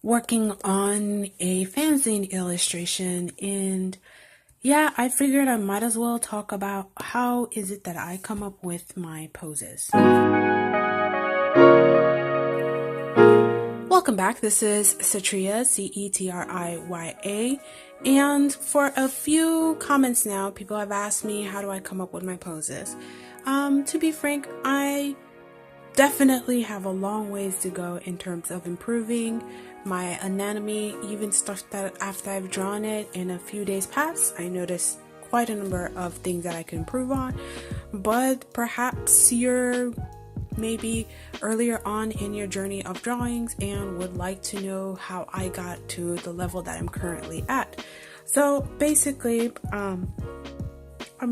working on a fanzine illustration, and yeah, I figured I might as well talk about how is it that I come up with my poses. Welcome back. This is Cetriya, Cetriya, and for a few comments now, people have asked me how do I come up with my poses. To be frank, I definitely have a long ways to go in terms of improving my anatomy, even stuff that after I've drawn it in a few days past, I noticed quite a number of things that I can improve on. But perhaps you're maybe earlier on in your journey of drawings and would like to know how I got to the level that I'm currently at. So basically, I'm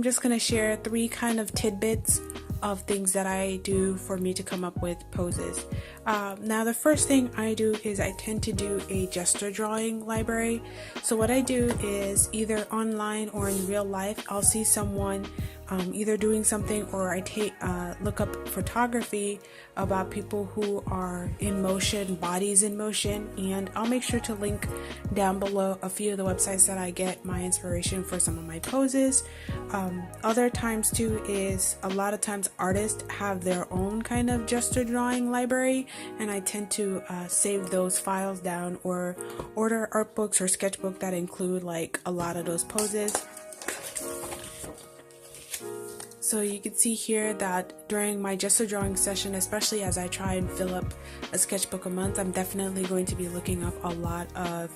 just going to share 3 kind of tidbits of things that I do for me to come up with poses. Now the first thing I do is I tend to do a gesture drawing library. So what I do is either online or in real life, I'll see someone either doing something, or I look up photography about people who are in motion, bodies in motion, and I'll make sure to link down below a few of the websites that I get my inspiration for some of my poses. Other times too is a lot of times artists have their own kind of gesture drawing library, and I tend to save those files down or order art books or sketchbook that include like a lot of those poses. So you can see here that during my gesture drawing session, especially as I try and fill up a sketchbook a month, I'm definitely going to be looking up a lot of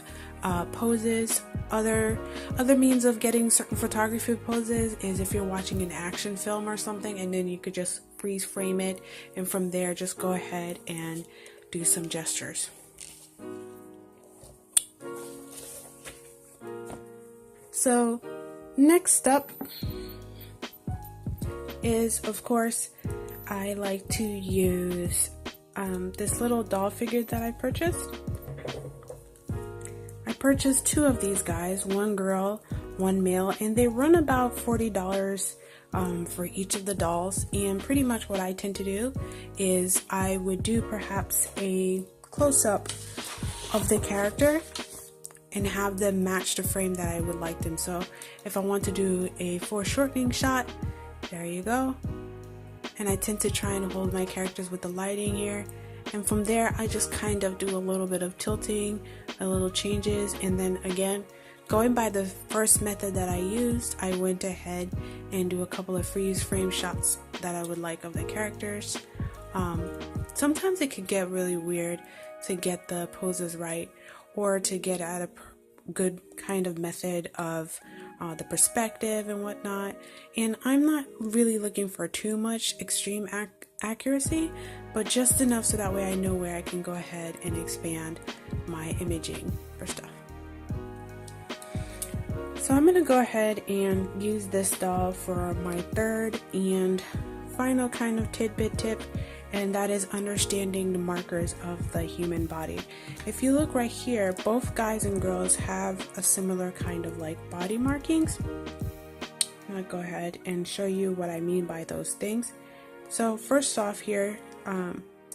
poses. Other means of getting certain photography poses is if you're watching an action film or something, and then you could just freeze frame it, and from there just go ahead and do some gestures. So next up is, of course, I like to use this little doll figure that I purchased. I purchased 2 of these guys, one girl, one male, and they run about $40 for each of the dolls. And pretty much what I tend to do is I would do perhaps a close-up of the character and have them match the frame that I would like them. So if I want to do a foreshortening shot, there you go. And I tend to try and hold my characters with the lighting here. And from there, I just kind of do a little bit of tilting, a little changes. And then again, going by the first method that I used, I went ahead and do a couple of freeze frame shots that I would like of the characters. Sometimes it could get really weird to get the poses right, or to get at a good kind of method of the perspective and whatnot, and I'm not really looking for too much extreme accuracy, but just enough so that way I know where I can go ahead and expand my imaging for stuff. So I'm going to go ahead and use this doll for my third and final kind of tidbit tip, and that is understanding the markers of the human body. If you look right here, both guys and girls have a similar kind of like body markings. I'm gonna go ahead and show you what I mean by those things. So first off here,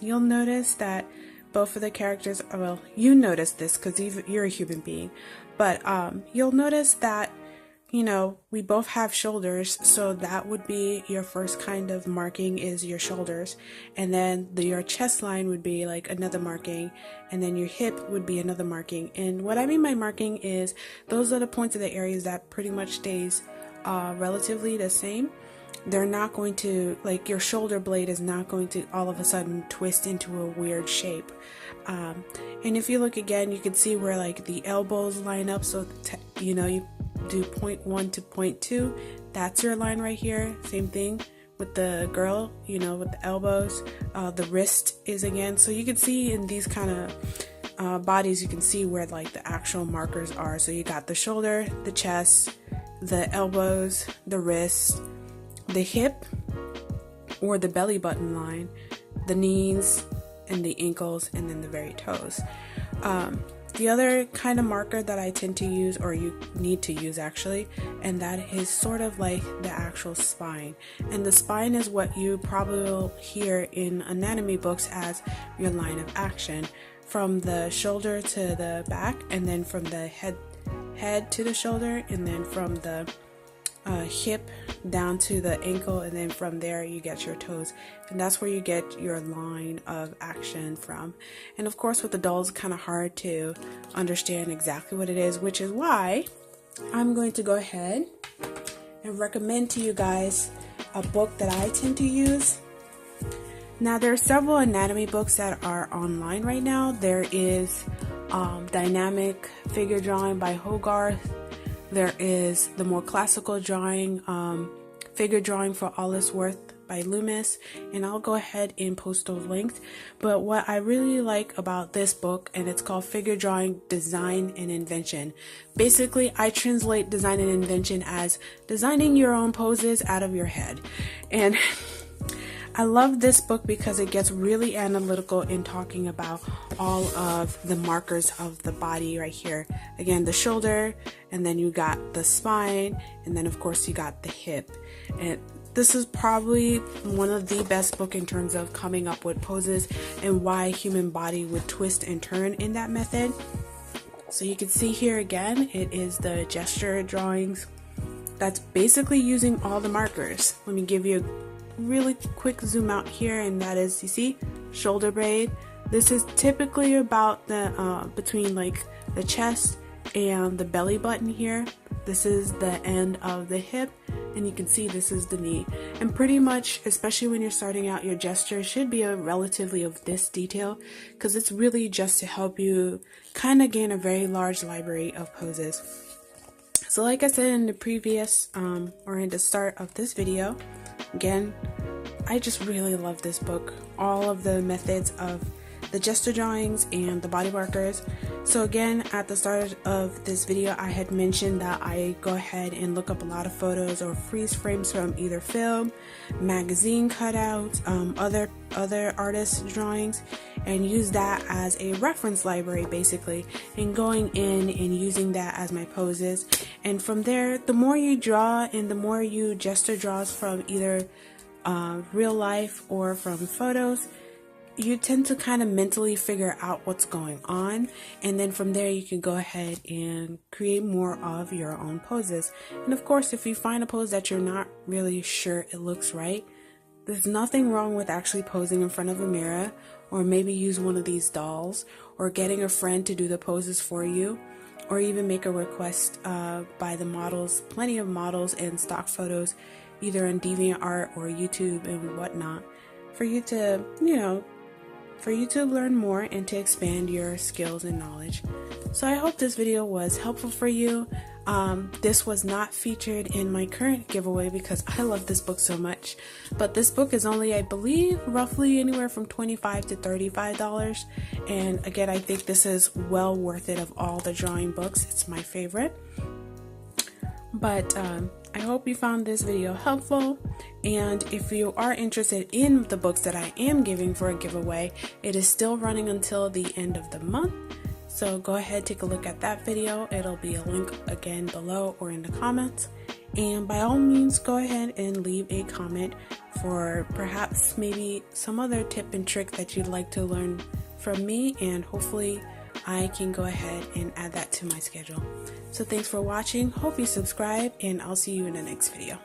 you'll notice that both of the characters, well, you notice this because you're a human being, but you'll notice that, you know, we both have shoulders, so that would be your first kind of marking is your shoulders, and then your chest line would be like another marking, and then your hip would be another marking. And what I mean by marking is those are the points of the areas that pretty much stays relatively the same. They're not going to, like, your shoulder blade is not going to all of a sudden twist into a weird shape. And if you look again, you can see where like the elbows line up, so you know, you do point 1 to point 2, that's your line right here. Same thing with the girl, you know, with the elbows. The wrist is again, so you can see in these kind of bodies, you can see where like the actual markers are. So you got the shoulder, the chest, the elbows, the wrist, the hip or the belly button line, the knees and the ankles, and then the very toes. The other kind of marker that I tend to use, or you need to use actually, and that is sort of like the actual spine. And the spine is what you probably will hear in anatomy books as your line of action. from the shoulder to the back, and then from the head to the shoulder, and then from the hip down to the ankle, and then from there you get your toes, and that's where you get your line of action from. And of course with the dolls, it's kind of hard to understand exactly what it is, which is why I'm going to go ahead and recommend to you guys a book that I tend to use. Now there are several anatomy books that are online right now. There is Dynamic Figure Drawing by Hogarth. There is the more classical drawing, Figure Drawing for All It's Worth by Loomis, and I'll go ahead and post those links. But what I really like about this book, and it's called Figure Drawing Design and Invention. Basically, I translate design and invention as designing your own poses out of your head. And I love this book because it gets really analytical in talking about all of the markers of the body right here. Again, the shoulder, and then you got the spine, and then of course you got the hip. And this is probably one of the best book in terms of coming up with poses and why human body would twist and turn in that method. So you can see here again, it is the gesture drawings. That's basically using all the markers. Let me give you a really quick zoom out here, and that is, you see, shoulder blade. This is typically about the between like the chest and the belly button here. This is the end of the hip, and you can see this is the knee. And pretty much, especially when you're starting out, your gesture should be a relatively of this detail, because it's really just to help you kind of gain a very large library of poses. So like I said in the previous or in the start of this video, again, I just really love this book. All of the methods of the gesture drawings and the body markers. So again, at the start of this video, I had mentioned that I go ahead and look up a lot of photos or freeze frames from either film, magazine cutouts, other artists' drawings, and use that as a reference library basically, and going in and using that as my poses. And from there, the more you draw and the more you gesture draws from either real life or from photos, you tend to kind of mentally figure out what's going on, and then from there you can go ahead and create more of your own poses. And of course, if you find a pose that you're not really sure it looks right, there's nothing wrong with actually posing in front of a mirror, or maybe use one of these dolls, or getting a friend to do the poses for you, or even make a request by the models. Plenty of models and stock photos either on DeviantArt or YouTube and whatnot, for you to, for you to learn more and to expand your skills and knowledge. So I hope this video was helpful for you. This was not featured in my current giveaway because I love this book so much, but this book is only, I believe, roughly anywhere from $25 to $35, and again, I think this is well worth it. Of all the drawing books, it's my favorite. But I hope you found this video helpful, and if you are interested in the books that I am giving for a giveaway, it is still running until the end of the month. So go ahead, take a look at that video. It'll be a link again below or in the comments. And by all means, go ahead and leave a comment for perhaps maybe some other tip and trick that you'd like to learn from me, and hopefully I can go ahead and add that to my schedule. So thanks for watching. Hope you subscribe, and I'll see you in the next video.